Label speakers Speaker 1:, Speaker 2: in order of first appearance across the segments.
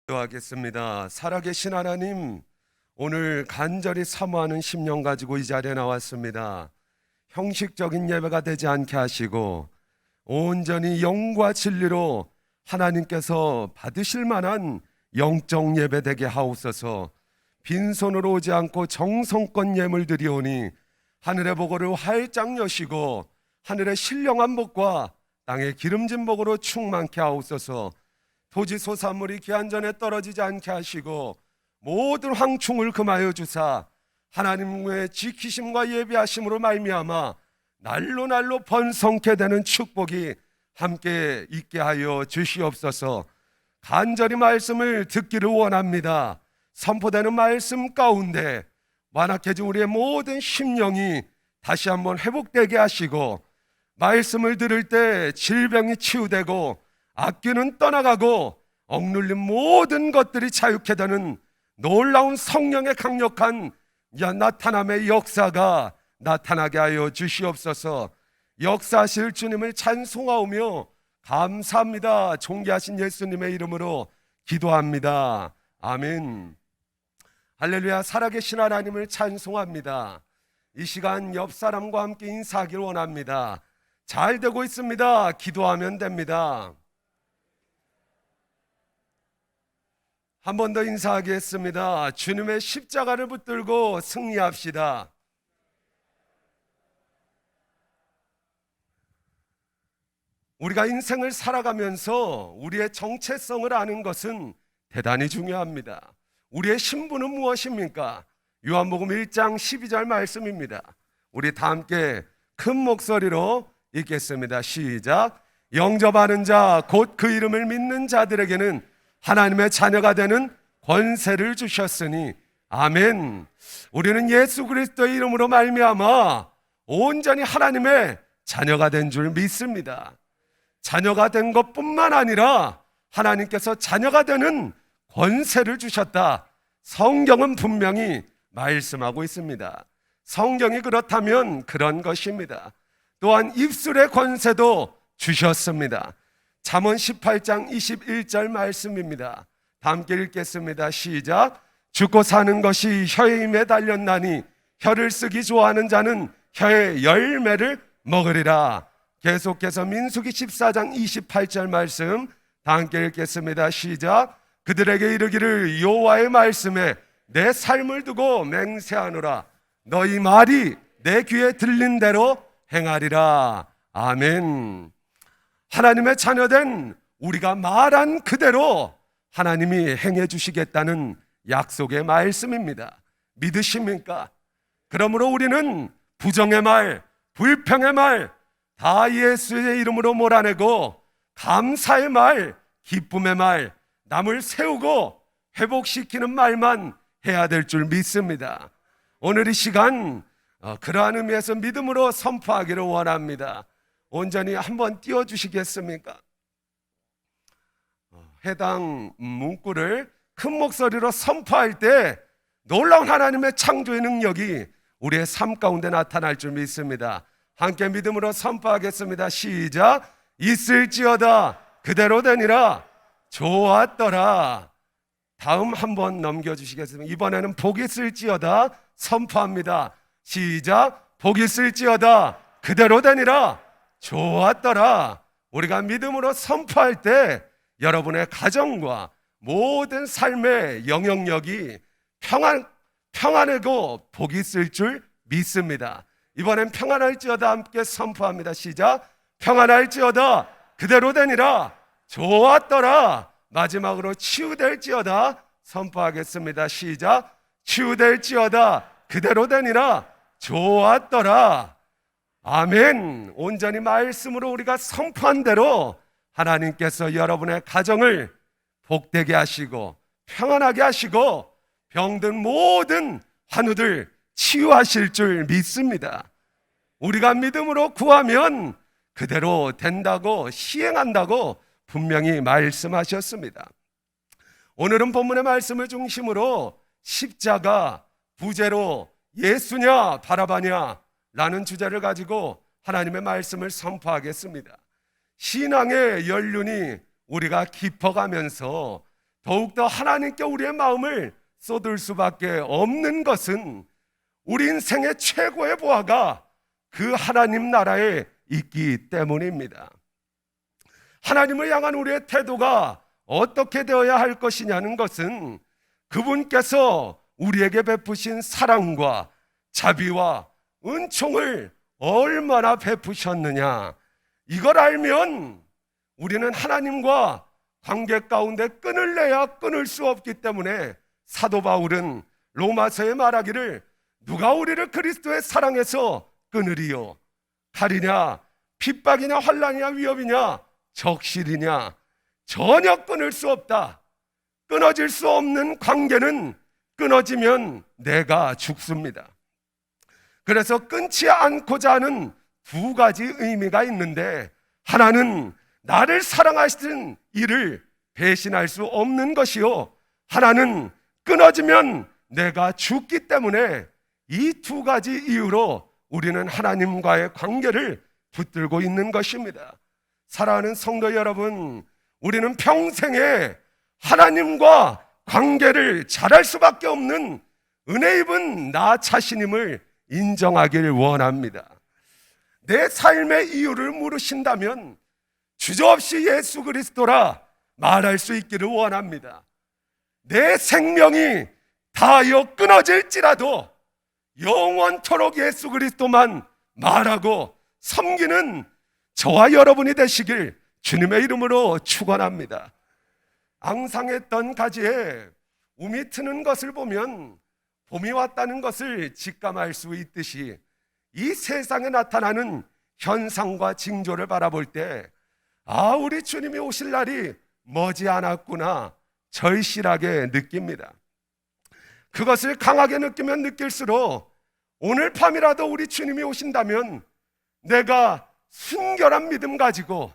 Speaker 1: 기도하겠습니다. 살아계신 하나님, 오늘 간절히 사모하는 심령 가지고 이 자리에 나왔습니다. 형식적인 예배가 되지 않게 하시고 온전히 영과 진리로 하나님께서 받으실 만한 영적 예배 되게 하옵소서. 빈손으로 오지 않고 정성껏 예물 드리오니 하늘의 보고를 활짝 여시고 하늘의 신령한 복과 땅의 기름진 복으로 충만케 하옵소서. 토지 소산물이 기한 전에 떨어지지 않게 하시고 모든 황충을 금하여 주사 하나님의 지키심과 예비하심으로 말미암아 날로 날로 번성케 되는 축복이 함께 있게 하여 주시옵소서. 간절히 말씀을 듣기를 원합니다. 선포되는 말씀 가운데 완악해진 우리의 모든 심령이 다시 한번 회복되게 하시고, 말씀을 들을 때 질병이 치유되고 악귀는 떠나가고 억눌린 모든 것들이 자유케 되는 놀라운 성령의 강력한 나타남의 역사가 나타나게 하여 주시옵소서. 역사하실 주님을 찬송하오며 감사합니다. 존귀하신 예수님의 이름으로 기도합니다. 아멘. 할렐루야. 살아계신 하나님을 찬송합니다. 이 시간 옆 사람과 함께 인사하기를 원합니다. 잘 되고 있습니다. 기도하면 됩니다. 한 번 더 인사하겠습니다. 주님의 십자가를 붙들고 승리합시다. 우리가 인생을 살아가면서 우리의 정체성을 아는 것은 대단히 중요합니다. 우리의 신분은 무엇입니까? 요한복음 1장 12절 말씀입니다. 우리 다 함께 큰 목소리로 읽겠습니다. 시작. 영접하는 자 곧 그 이름을 믿는 자들에게는 하나님의 자녀가 되는 권세를 주셨으니 아멘. 우리는 예수 그리스도의 이름으로 말미암아 온전히 하나님의 자녀가 된 줄 믿습니다. 자녀가 된 것뿐만 아니라 하나님께서 자녀가 되는 권세를 주셨다. 성경은 분명히 말씀하고 있습니다. 성경이 그렇다면 그런 것입니다. 또한 입술의 권세도 주셨습니다. 잠언 18장 21절 말씀입니다. 다 함께 읽겠습니다. 시작. 죽고 사는 것이 혀의 힘에 달렸나니 혀를 쓰기 좋아하는 자는 혀의 열매를 먹으리라. 계속해서 민수기 14장 28절 말씀 다 함께 읽겠습니다. 시작. 그들에게 이르기를 여호와의 말씀에 내 삶을 두고 맹세하노라. 너희 말이 내 귀에 들린 대로 행하리라. 아멘. 하나님의 자녀된 우리가 말한 그대로 하나님이 행해 주시겠다는 약속의 말씀입니다. 믿으십니까? 그러므로 우리는 부정의 말, 불평의 말 다 예수의 이름으로 몰아내고 감사의 말, 기쁨의 말, 남을 세우고 회복시키는 말만 해야 될 줄 믿습니다. 오늘 이 시간 그러한 의미에서 믿음으로 선포하기를 원합니다. 온전히 한번 띄워주시겠습니까? 해당 문구를 큰 목소리로 선포할 때 놀라운 하나님의 창조의 능력이 우리의 삶 가운데 나타날 줄 믿습니다. 함께 믿음으로 선포하겠습니다. 시작. 있을지어다 그대로 되니라. 좋았더라. 다음 한번 넘겨주시겠습니까? 이번에는 복 있을지어다 선포합니다. 시작. 복 있을지어다 그대로 되니라. 좋았더라. 우리가 믿음으로 선포할 때 여러분의 가정과 모든 삶의 영향력이 평안하고 복이 있을 줄 믿습니다. 이번엔 평안할지어다 함께 선포합니다. 시작. 평안할지어다 그대로 되니라. 좋았더라. 마지막으로 치유될지어다 선포하겠습니다. 시작. 치유될지어다 그대로 되니라. 좋았더라. 아멘. 온전히 말씀으로 우리가 선포한 대로 하나님께서 여러분의 가정을 복되게 하시고 평안하게 하시고 병든 모든 환우들 치유하실 줄 믿습니다. 우리가 믿음으로 구하면 그대로 된다고 시행한다고 분명히 말씀하셨습니다. 오늘은 본문의 말씀을 중심으로 십자가, 부제로, 예수냐 바라바냐 라는 주제를 가지고 하나님의 말씀을 선포하겠습니다. 신앙의 연륜이 우리가 깊어가면서 더욱더 하나님께 우리의 마음을 쏟을 수밖에 없는 것은 우리 인생의 최고의 보화가 그 하나님 나라에 있기 때문입니다. 하나님을 향한 우리의 태도가 어떻게 되어야 할 것이냐는 것은 그분께서 우리에게 베푸신 사랑과 자비와 은총을 얼마나 베푸셨느냐, 이걸 알면 우리는 하나님과 관계 가운데 끈을 내야 끊을 수 없기 때문에 사도 바울은 로마서에 말하기를 누가 우리를 그리스도의 사랑에서 끊으리요? 칼이냐 핍박이냐 환난이냐 위협이냐 적실이냐 전혀 끊을 수 없다. 끊어질 수 없는 관계는 끊어지면 내가 죽습니다. 그래서 끊지 않고자 하는 두 가지 의미가 있는데, 하나는 나를 사랑하시는 이를 배신할 수 없는 것이요, 하나는 끊어지면 내가 죽기 때문에 이 두 가지 이유로 우리는 하나님과의 관계를 붙들고 있는 것입니다. 사랑하는 성도 여러분, 우리는 평생에 하나님과 관계를 잘할 수밖에 없는 은혜 입은 나 자신임을 인정하길 원합니다. 내 삶의 이유를 물으신다면 주저없이 예수 그리스도라 말할 수 있기를 원합니다. 내 생명이 다하여 끊어질지라도 영원토록 예수 그리스도만 말하고 섬기는 저와 여러분이 되시길 주님의 이름으로 축원합니다. 앙상했던 가지에 움이 트는 것을 보면 봄이 왔다는 것을 직감할 수 있듯이 이 세상에 나타나는 현상과 징조를 바라볼 때, 우리 주님이 오실 날이 머지않았구나 절실하게 느낍니다. 그것을 강하게 느끼면 느낄수록 오늘 밤이라도 우리 주님이 오신다면 내가 순결한 믿음 가지고,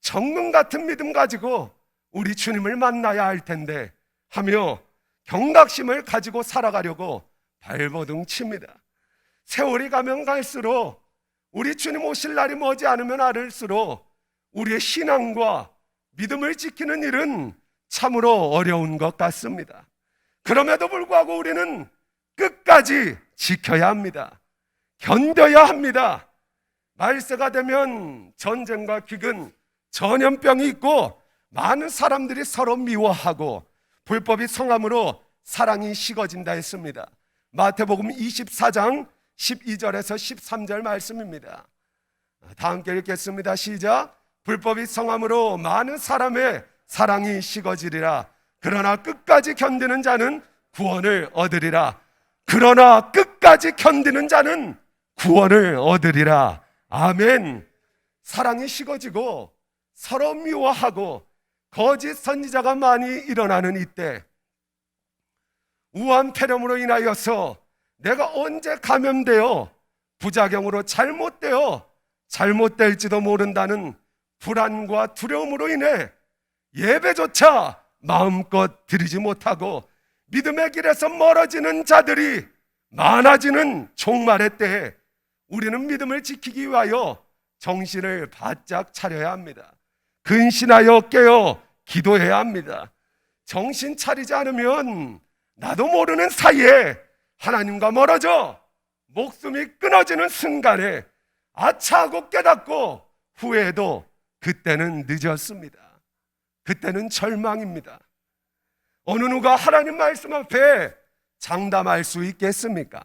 Speaker 1: 정금 같은 믿음 가지고 우리 주님을 만나야 할 텐데 하며 경각심을 가지고 살아가려고 발버둥 칩니다. 세월이 가면 갈수록, 우리 주님 오실 날이 머지않으면 않을수록 우리의 신앙과 믿음을 지키는 일은 참으로 어려운 것 같습니다. 그럼에도 불구하고 우리는 끝까지 지켜야 합니다. 견뎌야 합니다. 말세가 되면 전쟁과 기근, 전염병이 있고 많은 사람들이 서로 미워하고 불법이 성함으로 사랑이 식어진다 했습니다. 마태복음 24장 12절에서 13절 말씀입니다. 다 함께 읽겠습니다. 시작. 불법이 성함으로 많은 사람의 사랑이 식어지리라. 그러나 끝까지 견디는 자는 구원을 얻으리라. 그러나 끝까지 견디는 자는 구원을 얻으리라. 아멘. 사랑이 식어지고 서로 미워하고 거짓 선지자가 많이 일어나는 이때, 우한 폐렴으로 인하여서 내가 언제 감염되어 부작용으로 잘못될지도 모른다는 불안과 두려움으로 인해 예배조차 마음껏 드리지 못하고 믿음의 길에서 멀어지는 자들이 많아지는 종말의 때에 우리는 믿음을 지키기 위하여 정신을 바짝 차려야 합니다. 근신하여 깨어 기도해야 합니다. 정신 차리지 않으면 나도 모르는 사이에 하나님과 멀어져 목숨이 끊어지는 순간에 아차하고 깨닫고 후회해도 그때는 늦었습니다. 그때는 절망입니다. 어느 누가 하나님 말씀 앞에 장담할 수 있겠습니까?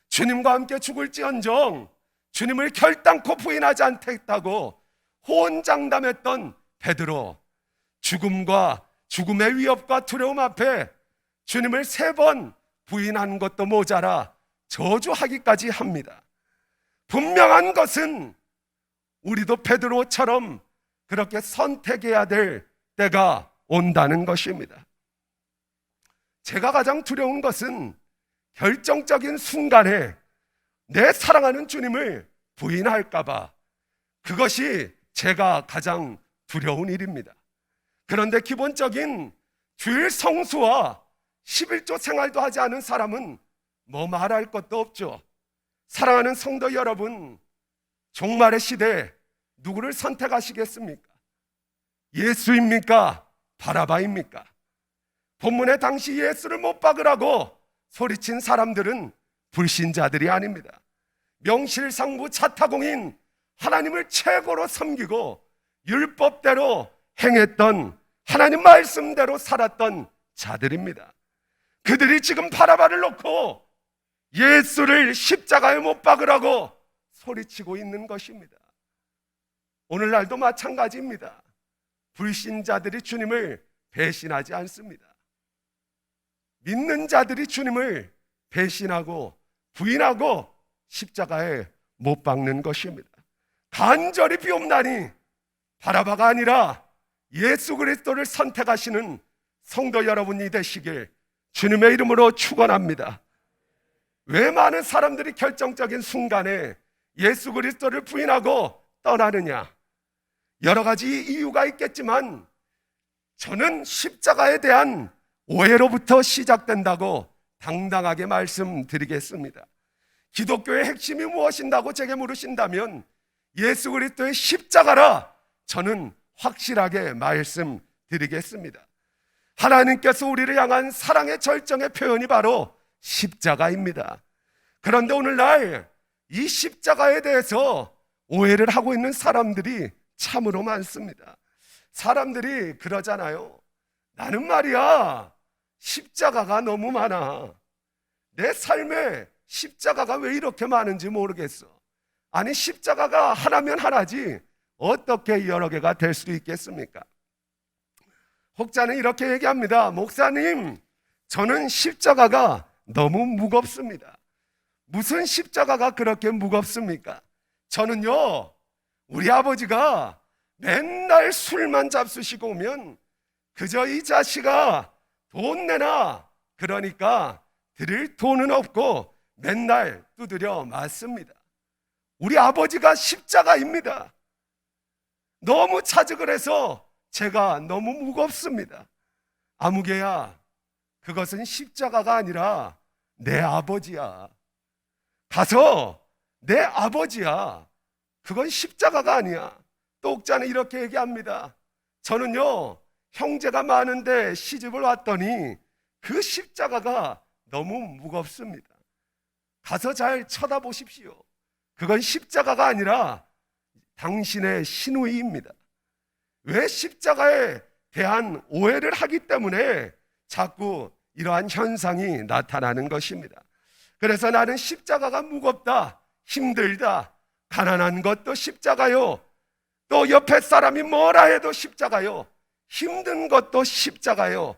Speaker 1: 주님과 함께 죽을지언정 주님을 결단코 부인하지 않겠다고 호언장담했던 베드로, 죽음과 죽음의 위협과 두려움 앞에 주님을 3번 부인한 것도 모자라 저주하기까지 합니다. 분명한 것은 우리도 베드로처럼 그렇게 선택해야 될 때가 온다는 것입니다. 제가 가장 두려운 것은 결정적인 순간에 내 사랑하는 주님을 부인할까봐, 그것이 제가 가장 두려운 일입니다. 그런데 기본적인 주일 성수와 11조 생활도 하지 않은 사람은 뭐 말할 것도 없죠. 사랑하는 성도 여러분, 종말의 시대에 누구를 선택하시겠습니까? 예수입니까? 바라바입니까? 본문에 당시 예수를 못 박으라고 소리친 사람들은 불신자들이 아닙니다. 명실상부 자타공인 하나님을 최고로 섬기고 율법대로 행했던, 하나님 말씀대로 살았던 자들입니다. 그들이 지금 바라바를 놓고 예수를 십자가에 못 박으라고 소리치고 있는 것입니다. 오늘날도 마찬가지입니다. 불신자들이 주님을 배신하지 않습니다. 믿는 자들이 주님을 배신하고 부인하고 십자가에 못 박는 것입니다. 간절히 비옵나니 바라바가 아니라 예수 그리스도를 선택하시는 성도 여러분이 되시길 주님의 이름으로 축원합니다. 왜 많은 사람들이 결정적인 순간에 예수 그리스도를 부인하고 떠나느냐? 여러 가지 이유가 있겠지만 저는 십자가에 대한 오해로부터 시작된다고 당당하게 말씀드리겠습니다. 기독교의 핵심이 무엇인다고 제게 물으신다면 예수 그리스도의 십자가라 저는 확실하게 말씀드리겠습니다. 하나님께서 우리를 향한 사랑의 절정의 표현이 바로 십자가입니다. 그런데 오늘날 이 십자가에 대해서 오해를 하고 있는 사람들이 참으로 많습니다. 사람들이 그러잖아요. 나는 말이야 십자가가 너무 많아. 내 삶에 십자가가 왜 이렇게 많은지 모르겠어. 아니 십자가가 하나면 하나지 어떻게 여러 개가 될 수 있겠습니까? 혹자는 이렇게 얘기합니다. 목사님, 저는 십자가가 너무 무겁습니다. 무슨 십자가가 그렇게 무겁습니까? 저는요, 우리 아버지가 맨날 술만 잡수시고 오면 그저 이 자식아 돈 내놔, 그러니까 드릴 돈은 없고 맨날 두드려 맞습니다. 우리 아버지가 십자가입니다. 너무 자직을 해서 제가 너무 무겁습니다. 아무개야, 그것은 십자가가 아니라 내 아버지야. 가서 내 아버지야. 그건 십자가가 아니야. 또 옥자는 이렇게 얘기합니다. 저는요, 형제가 많은데 시집을 왔더니 그 십자가가 너무 무겁습니다. 가서 잘 쳐다보십시오. 그건 십자가가 아니라 당신의 신우이입니다. 왜 십자가에 대한 오해를 하기 때문에 자꾸 이러한 현상이 나타나는 것입니다. 그래서 나는 십자가가 무겁다, 힘들다, 가난한 것도 십자가요, 또 옆에 사람이 뭐라 해도 십자가요, 힘든 것도 십자가요,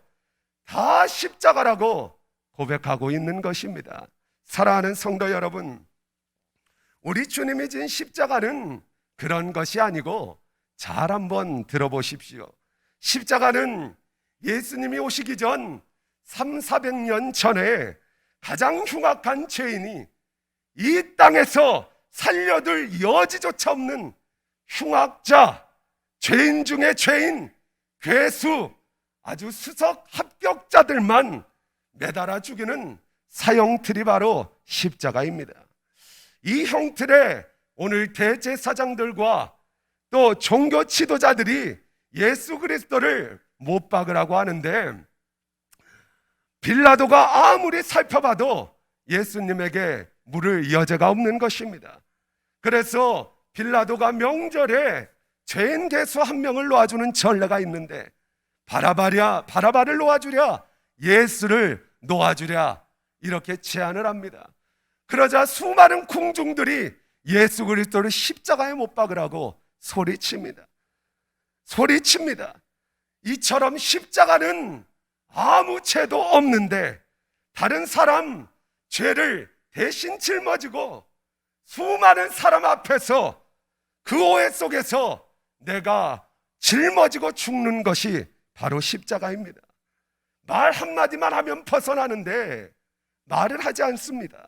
Speaker 1: 다 십자가라고 고백하고 있는 것입니다. 사랑하는 성도 여러분, 우리 주님이 진 십자가는 그런 것이 아니고 잘 한번 들어보십시오. 십자가는 예수님이 오시기 전 300~400년 전에 가장 흉악한 죄인이 이 땅에서 살려둘 여지조차 없는 흉악자, 죄인 중에 죄인, 괴수, 아주 수석 합격자들만 매달아 죽이는 사형틀이 바로 십자가입니다. 이 형틀에 오늘 대제사장들과 또 종교 지도자들이 예수 그리스도를 못 박으라고 하는데, 빌라도가 아무리 살펴봐도 예수님에게 물을 여지가 없는 것입니다. 그래서 빌라도가 명절에 죄인 괴수 한 명을 놓아주는 전례가 있는데, 바라바를 놓아주랴, 예수를 놓아주랴, 이렇게 제안을 합니다. 그러자 수많은 궁중들이 예수 그리스도를 십자가에 못 박으라고 소리칩니다. 이처럼 십자가는 아무 죄도 없는데 다른 사람 죄를 대신 짊어지고 수많은 사람 앞에서 그 오해 속에서 내가 짊어지고 죽는 것이 바로 십자가입니다. 말 한마디만 하면 벗어나는데 말을 하지 않습니다.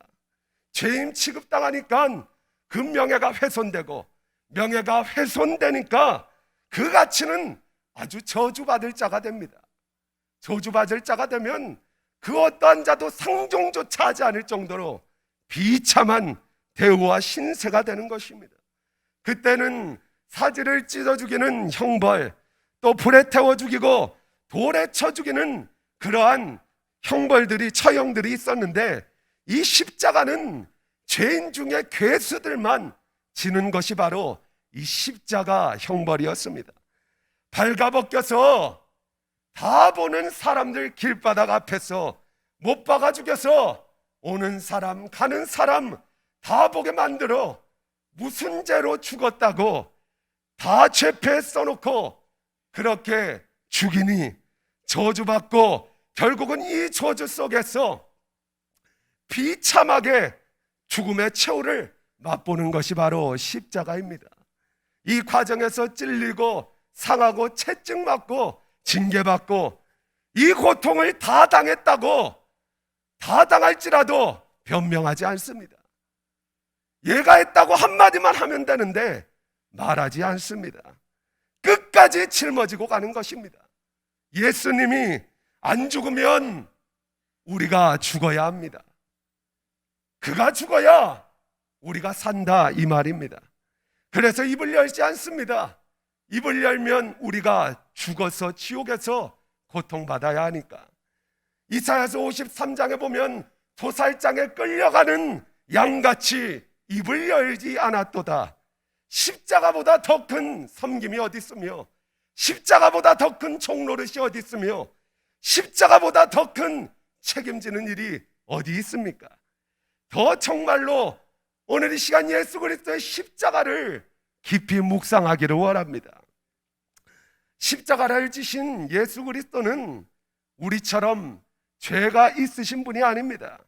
Speaker 1: 죄인 취급당하니까 그 명예가 훼손되고, 명예가 훼손되니까 그 가치는 아주 저주받을 자가 됩니다. 저주받을 자가 되면 그 어떠한 자도 상종조차 하지 않을 정도로 비참한 대우와 신세가 되는 것입니다. 그때는 사지를 찢어 죽이는 형벌, 또 불에 태워 죽이고 돌에 쳐 죽이는 그러한 형벌들이, 처형들이 있었는데, 이 십자가는 죄인 중에 괴수들만 지는 것이 바로 이 십자가 형벌이었습니다. 발가벗겨서 다 보는 사람들 길바닥 앞에서 못 박아 죽여서 오는 사람 가는 사람 다 보게 만들어 무슨 죄로 죽었다고 다 죄패에 써놓고 그렇게 죽이니 저주받고 결국은 이 저주 속에서 비참하게 죽음의 최후를 맛보는 것이 바로 십자가입니다. 이 과정에서 찔리고 상하고 채찍맞고 징계받고 이 고통을 다 당했다고, 다 당할지라도 변명하지 않습니다. 얘가 했다고 한마디만 하면 되는데 말하지 않습니다. 끝까지 짊어지고 가는 것입니다. 예수님이 안 죽으면 우리가 죽어야 합니다. 그가 죽어야 우리가 산다, 이 말입니다. 그래서 입을 열지 않습니다. 입을 열면 우리가 죽어서 지옥에서 고통받아야 하니까. 이사야서 53장에 보면 도살장에 끌려가는 양같이 입을 열지 않았도다. 십자가보다 더 큰 섬김이 어디 있으며, 십자가보다 더 큰 종노릇이 어디 있으며, 십자가보다 더 큰 책임지는 일이 어디 있습니까? 더 정말로 오늘 이 시간 예수 그리스도의 십자가를 깊이 묵상하기를 원합니다. 십자가를 지신 예수 그리스도는 우리처럼 죄가 있으신 분이 아닙니다.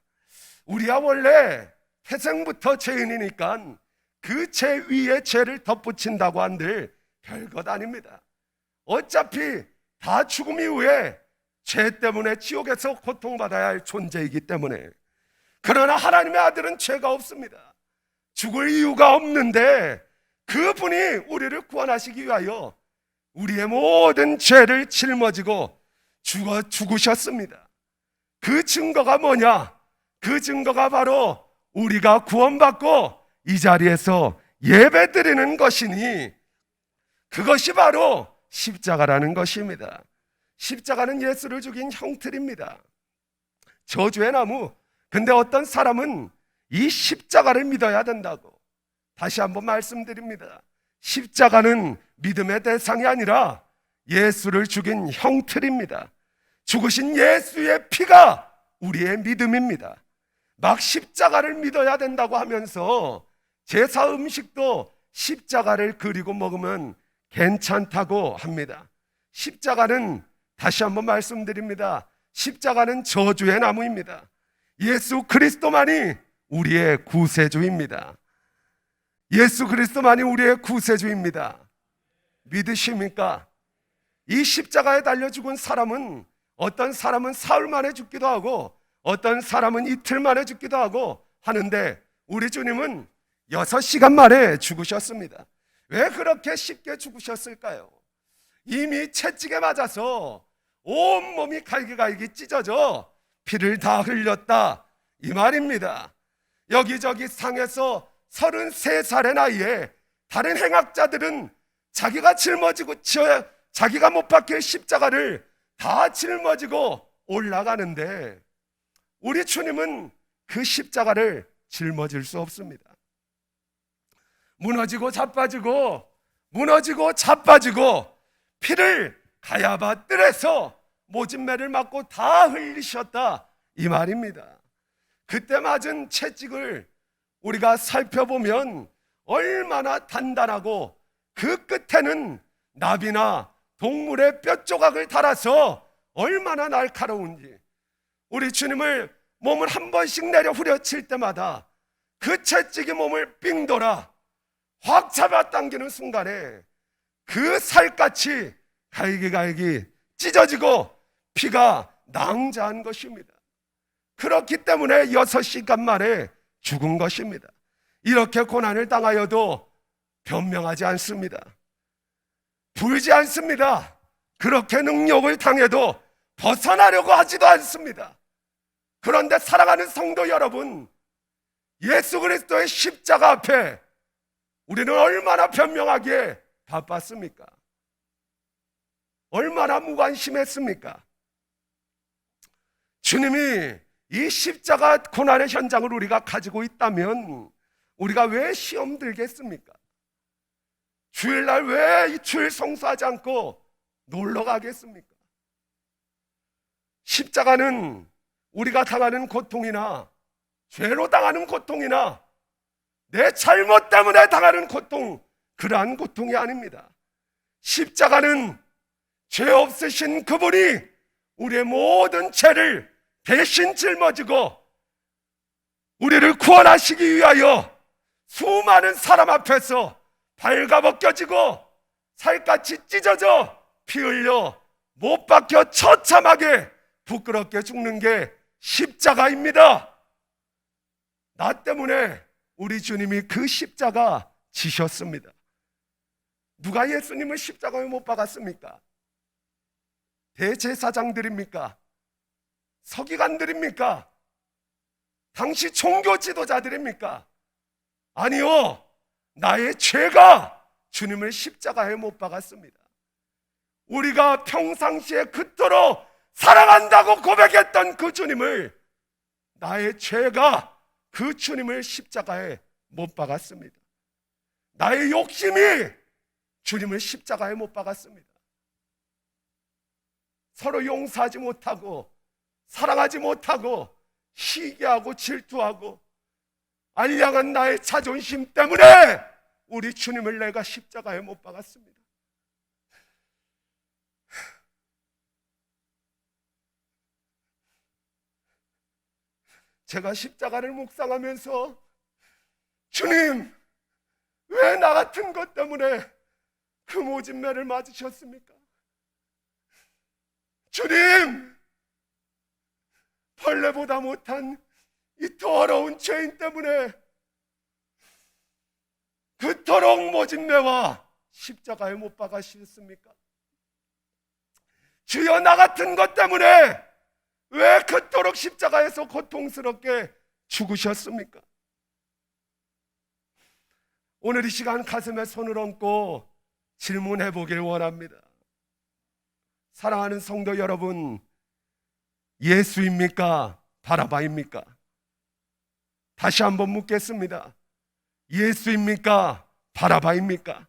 Speaker 1: 우리야 원래 태생부터 죄인이니까 그 죄 위에 죄를 덧붙인다고 한들 별것 아닙니다. 어차피 다 죽음 이후에 죄 때문에 지옥에서 고통받아야 할 존재이기 때문에. 그러나 하나님의 아들은 죄가 없습니다. 죽을 이유가 없는데 그분이 우리를 구원하시기 위하여 우리의 모든 죄를 짊어지고 죽으셨습니다. 그 증거가 뭐냐? 그 증거가 바로 우리가 구원받고 이 자리에서 예배드리는 것이니 그것이 바로 십자가라는 것입니다. 십자가는 예수를 죽인 형틀입니다. 저주의 나무. 근데 어떤 사람은 이 십자가를 믿어야 된다고. 다시 한번 말씀드립니다. 십자가는 믿음의 대상이 아니라 예수를 죽인 형틀입니다. 죽으신 예수의 피가 우리의 믿음입니다. 막 십자가를 믿어야 된다고 하면서 제사 음식도 십자가를 그리고 먹으면 괜찮다고 합니다. 십자가는, 다시 한번 말씀드립니다, 십자가는 저주의 나무입니다. 예수 그리스도만이 우리의 구세주입니다. 예수 그리스도만이 우리의 구세주입니다. 믿으십니까? 이 십자가에 달려 죽은 사람은, 어떤 사람은 사흘 만에 죽기도 하고 어떤 사람은 이틀 만에 죽기도 하고 하는데 우리 주님은 6시간 만에 죽으셨습니다. 왜 그렇게 쉽게 죽으셨을까요? 이미 채찍에 맞아서 온몸이 갈기갈기 찢어져 피를 다 흘렸다, 이 말입니다. 여기저기 상에서 33살의 나이에 다른 행악자들은 자기가 자기가 못 박힐 십자가를 다 짊어지고 올라가는데 우리 주님은 그 십자가를 짊어질 수 없습니다. 무너지고 자빠지고 무너지고 자빠지고 피를 가야바 뜰에서 모진매를 맞고 다 흘리셨다, 이 말입니다. 그때 맞은 채찍을 우리가 살펴보면 얼마나 단단하고 그 끝에는 나비나 동물의 뼈 조각을 달아서 얼마나 날카로운지. 우리 주님을 몸을 한 번씩 내려 후려칠 때마다 그 채찍이 몸을 삥 돌아 확 잡아당기는 순간에 그 살같이 갈기갈기 찢어지고 피가 낭자한 것입니다. 그렇기 때문에 6시간 만에 죽은 것입니다. 이렇게 고난을 당하여도 변명하지 않습니다. 불지 않습니다. 그렇게 능욕을 당해도 벗어나려고 하지도 않습니다. 그런데 사랑하는 성도 여러분, 예수 그리스도의 십자가 앞에 우리는 얼마나 변명하기에 바빴습니까? 얼마나 무관심했습니까? 주님이 이 십자가 고난의 현장을 우리가 가지고 있다면 우리가 왜 시험 들겠습니까? 주일날 왜 이 주일 성수하지 않고 놀러 가겠습니까? 십자가는 우리가 당하는 고통이나 죄로 당하는 고통이나 내 잘못 때문에 당하는 고통, 그러한 고통이 아닙니다. 십자가는 죄 없으신 그분이 우리의 모든 죄를 대신 짊어지고 우리를 구원하시기 위하여 수많은 사람 앞에서 발가벗겨지고 살갗이 찢어져 피 흘려 못 박혀 처참하게 부끄럽게 죽는 게 십자가입니다. 나 때문에 우리 주님이 그 십자가 지셨습니다. 누가 예수님을 십자가에 못 박았습니까? 대제사장들입니까? 서기관들입니까? 당시 종교 지도자들입니까? 아니요, 나의 죄가 주님을 십자가에 못 박았습니다. 우리가 평상시에 그토록 사랑한다고 고백했던 그 주님을, 나의 죄가 그 주님을 십자가에 못 박았습니다. 나의 욕심이 주님을 십자가에 못 박았습니다. 서로 용서하지 못하고 사랑하지 못하고 시기하고 질투하고 알량한 나의 자존심 때문에 우리 주님을 내가 십자가에 못 박았습니다. 제가 십자가를 묵상하면서 주님, 왜 나 같은 것 때문에 그 모진매를 맞으셨습니까? 주님, 벌레보다 못한 이 더러운 죄인 때문에 그토록 모진매와 십자가에 못 박으셨습니까? 주여, 나 같은 것 때문에 왜 그토록 십자가에서 고통스럽게 죽으셨습니까? 오늘 이 시간 가슴에 손을 얹고 질문해 보길 원합니다. 사랑하는 성도 여러분, 예수입니까? 바라바입니까? 다시 한번 묻겠습니다. 예수입니까? 바라바입니까?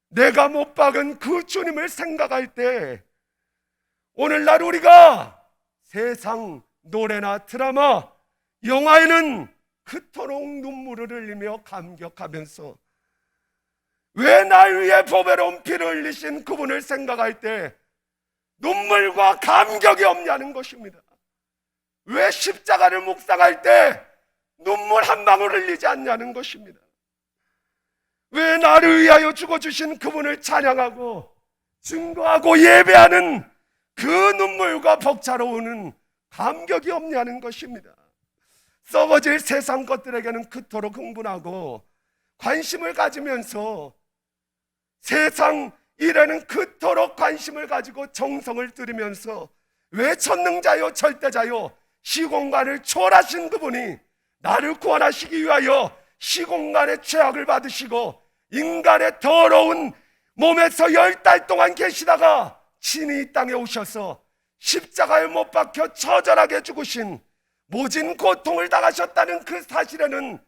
Speaker 1: 내가 못 박은 그 주님을 생각할 때 오늘날 우리가 세상 노래나 드라마, 영화에는 그토록 눈물을 흘리며 감격하면서 왜 날 위해 보배로운 피를 흘리신 그분을 생각할 때 눈물과 감격이 없냐는 것입니다. 왜 십자가를 묵상할 때 눈물 한 방울 흘리지 않냐는 것입니다. 왜 나를 위하여 죽어주신 그분을 찬양하고 증거하고 예배하는 그 눈물과 벅차러우는 감격이 없냐는 것입니다. 썩어질 세상 것들에게는 그토록 흥분하고 관심을 가지면서 세상 일에는 그토록 관심을 가지고 정성을 들이면서 왜 전능자요 절대자요 시공간을 초월하신 그분이 나를 구원하시기 위하여 시공간의 죄악을 받으시고 인간의 더러운 몸에서 10달 동안 계시다가 친히 이 땅에 오셔서 십자가에 못 박혀 처절하게 죽으신 모진 고통을 당하셨다는 그 사실에는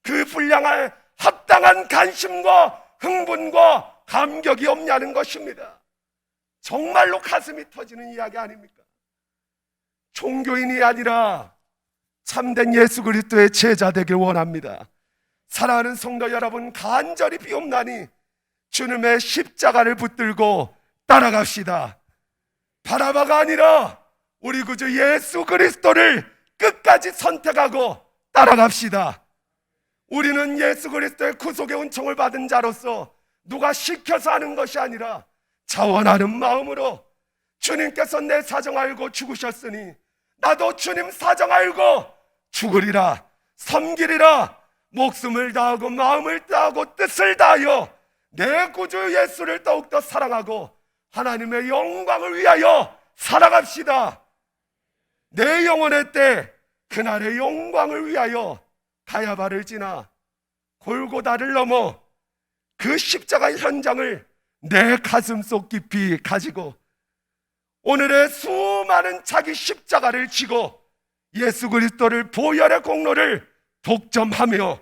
Speaker 1: 그 분량에 합당한 관심과 흥분과 감격이 없냐는 것입니다. 정말로 가슴이 터지는 이야기 아닙니까? 종교인이 아니라 참된 예수 그리스도의 제자 되길 원합니다. 사랑하는 성도 여러분, 간절히 비옵나니 주님의 십자가를 붙들고 따라갑시다. 바라바가 아니라 우리 구주 예수 그리스도를 끝까지 선택하고 따라갑시다. 우리는 예수 그리스도의 구속의 은총을 받은 자로서 누가 시켜서 하는 것이 아니라 자원하는 마음으로 주님께서 내 사정 알고 죽으셨으니 나도 주님 사정 알고 죽으리라, 섬기리라, 목숨을 다하고 마음을 다하고 뜻을 다하여 내 구주 예수를 더욱더 사랑하고 하나님의 영광을 위하여 살아갑시다. 내 영혼의 때 그날의 영광을 위하여 가야바를 지나 골고다를 넘어 그 십자가 현장을 내 가슴 속 깊이 가지고 오늘의 수많은 자기 십자가를 지고 예수 그리스도를 보혈의 공로를 독점하며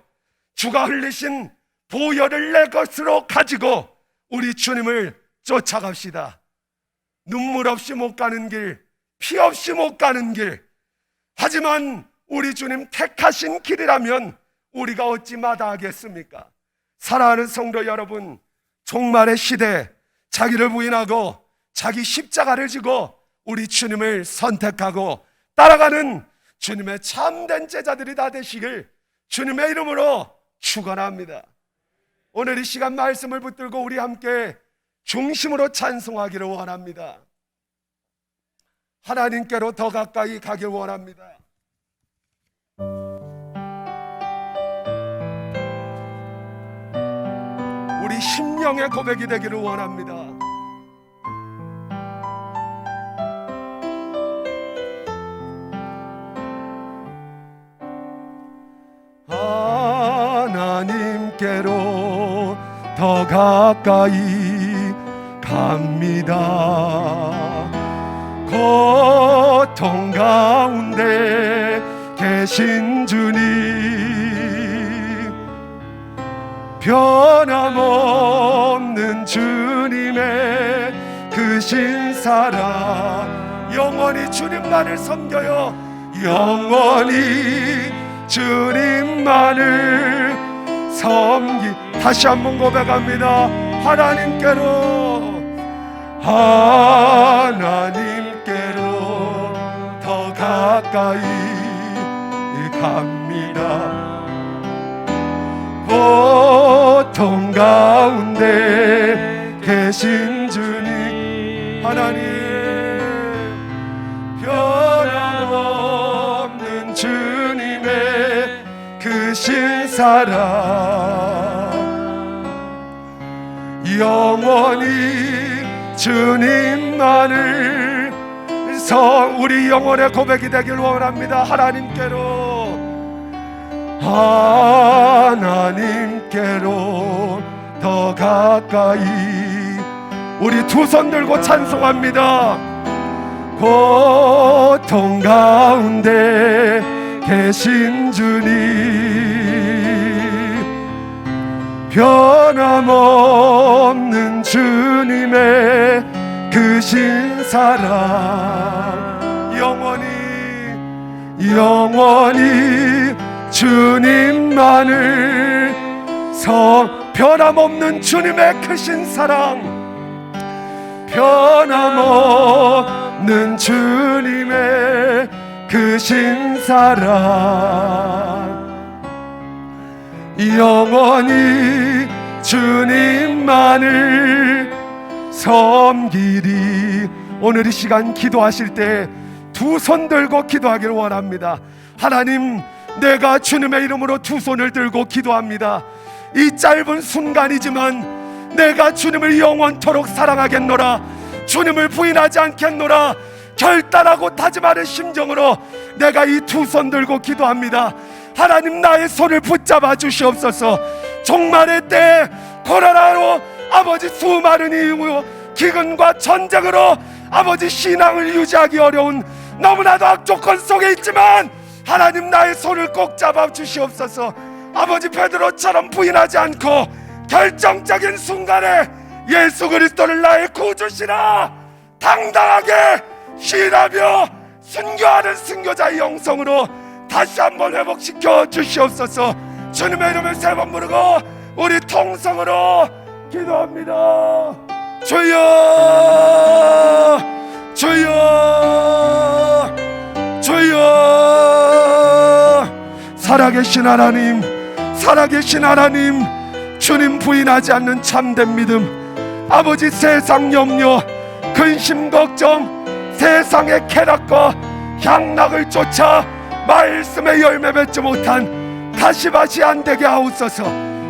Speaker 1: 주가 흘리신 보혈을 내 것으로 가지고 우리 주님을 쫓아갑시다. 눈물 없이 못 가는 길, 피 없이 못 가는 길, 하지만 우리 주님 택하신 길이라면 우리가 어찌 마다하겠습니까? 사랑하는 성도 여러분, 종말의 시대 자기를 부인하고 자기 십자가를 지고 우리 주님을 선택하고 따라가는 주님의 참된 제자들이 다 되시길 주님의 이름으로 축원합니다. 오늘 이 시간 말씀을 붙들고 우리 함께 중심으로 찬송하기를 원합니다. 하나님께로 더 가까이 가길 원합니다. 우리 심령의 고백이 되기를 원합니다. 하나님께로 더 가까이 갑니다. 고통 가운데 계신 주님, 변함없는 주님의 그 신사랑 영원히 주님만을 섬겨요. 영원히 주님만을 섬기. 다시 한번 고백합니다. 하나님께로 더 가까이 갑니다. 고통 가운데 계신 주님, 하나님 변함없는 주님의 그 신사랑 영원히 주님만을 우리 영혼의 고백이 되길 원합니다. 하나님께로 더 가까이. 우리 두 손 들고 찬송합니다. 고통 가운데 계신 주님, 변함없는 주님의 그 신사랑 영원히 주님만을 변함없는 주님의 크신 사랑, 변함없는 주님의 크신 사랑, 영원히 주님만을 섬기리. 오늘 이 시간 기도하실 때 두 손 들고 기도하기를 원합니다. 하나님, 내가 주님의 이름으로 두 손을 들고 기도합니다. 이 짧은 순간이지만 내가 주님을 영원토록 사랑하겠노라, 주님을 부인하지 않겠노라 결단하고 다짐하는 심정으로 내가 이 두 손 들고 기도합니다. 하나님, 나의 손을 붙잡아 주시옵소서. 종말의 때 코로나로 아버지 수많은 이유 기근과 전쟁으로 아버지 신앙을 유지하기 어려운 너무나도 악조건 속에 있지만 하나님, 나의 손을 꼭 잡아 주시옵소서. 아버지 베드로처럼 부인하지 않고 결정적인 순간에 예수 그리스도를 나의 구주시라 당당하게 시인하며 순교하는 순교자의 영성으로 다시 한번 회복시켜 주시옵소서. 주님의 이름을 세 번 부르고 우리 통성으로 기도합니다. 주여, 주여, 주여. 살아계신 하나님, 살아계신 하나님, 주님 부인하지 않는 참된 믿음, 아버지 세상 염려, 근심 걱정, 세상의 쾌락과 향락을 쫓아 말씀의 열매 맺지 못한 가시밭이 안 되게 하옵소서.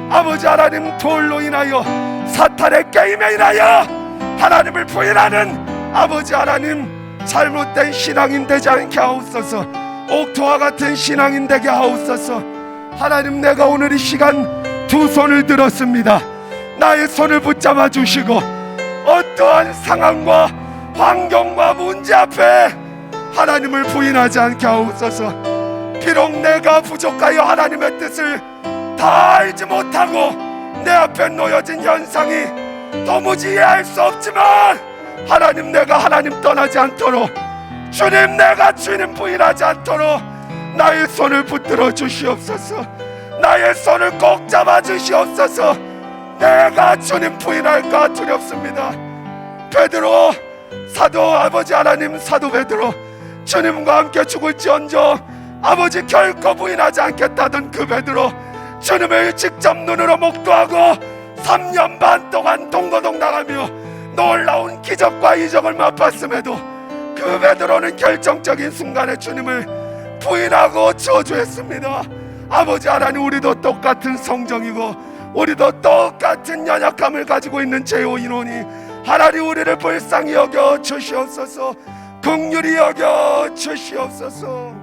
Speaker 1: 아버지 하나님, 돌로 인하여 사탄의 게임에 인하여 하나님을 부인하는 아버지 하나님 잘못된 신앙인 되지 않게 하옵소서. 옥토와 같은 신앙인 되게 하옵소서. 하나님, 내가 오늘 이 시간 두 손을 들었습니다. 나의 손을 붙잡아 주시고 어떠한 상황과 환경과 문제 앞에 하나님을 부인하지 않게 하옵소서. 비록 내가 부족하여 하나님의 뜻을 다 알지 못하고 내 앞에 놓여진 현상이 도무지 이해할 수 없지만 하나님, 내가 하나님 떠나지 않도록, 주님 내가 주님 부인하지 않도록 나의 손을 붙들어 주시옵소서. 나의 손을 꼭 잡아 주시옵소서. 내가 주님 부인할까 두렵습니다. 베드로, 사도 아버지 하나님, 사도 베드로, 주님과 함께 죽을지언정 아버지 결코 부인하지 않겠다던 그 베드로, 주님을 직접 눈으로 목도하고 3년 반 동안 동거동 나가며 놀라운 기적과 이적을 맛봤음에도 그 베드로는 결정적인 순간에 주님을 부인하고 저주했습니다. 아버지 하나님, 우리도 똑같은 성정이고 우리도 똑같은 연약함을 가지고 있는 죄요 인원이 하나님, 우리를 불쌍히 여겨 주시옵소서. 긍휼히 여겨 주시옵소서.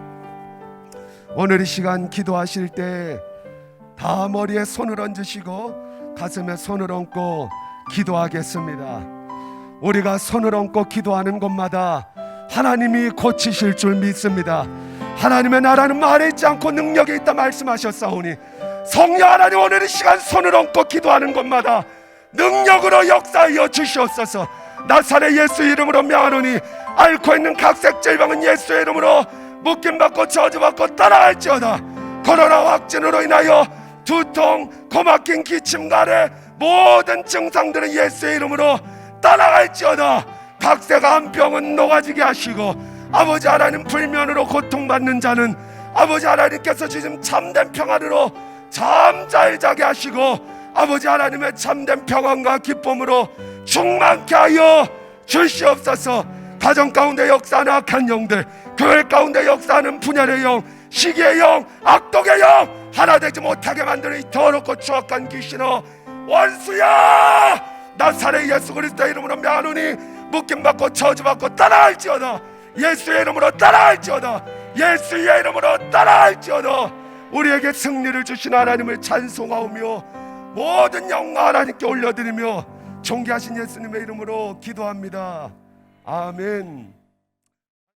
Speaker 1: 오늘 이 시간 기도하실 때 다 머리에 손을 얹으시고 가슴에 손을 얹고 기도하겠습니다. 우리가 손을 얹고 기도하는 곳마다 하나님이 고치실 줄 믿습니다. 하나님의 나라는 말에 있지 않고 능력에 있다 말씀하셨사오니 성령 하나님, 오늘 이 시간 손을 얹고 기도하는 곳마다 능력으로 역사하여 주시옵소서. 나사렛 예수 이름으로 명하노니 앓고 있는 각색 질병은 예수의 이름으로 묶임받고 저주받고 떠나갈지어다. 코로나 확진으로 인하여 두통, 코막힌 기침 가래 모든 증상들은 예수의 이름으로 떠나갈지어다. 각세가 한 병은 녹아지게 하시고 아버지 하나님, 불면으로 고통받는 자는 아버지 하나님께서 지금 참된 평안으로 잠잘 자게 하시고 아버지 하나님의 참된 평안과 기쁨으로 충만케 하여 주시옵소서. 가정 가운데 역사하는 악한 영들, 교회 가운데 역사하는 분열의 영, 시기의 영, 악독의 영, 하나 되지 못하게 만드는 이 더럽고 추악한 귀신아, 원수야, 나사렛 예수 그리스도의 이름으로 명하노니 묶임받고 저주받고 떠나갈지어다. 예수의 이름으로 떠나갈지어다. 예수의 이름으로 떠나갈지어다. 우리에게 승리를 주신 하나님을 찬송하오며 모든 영광 하나님께 올려드리며 존귀하신 예수님의 이름으로 기도합니다. 아멘.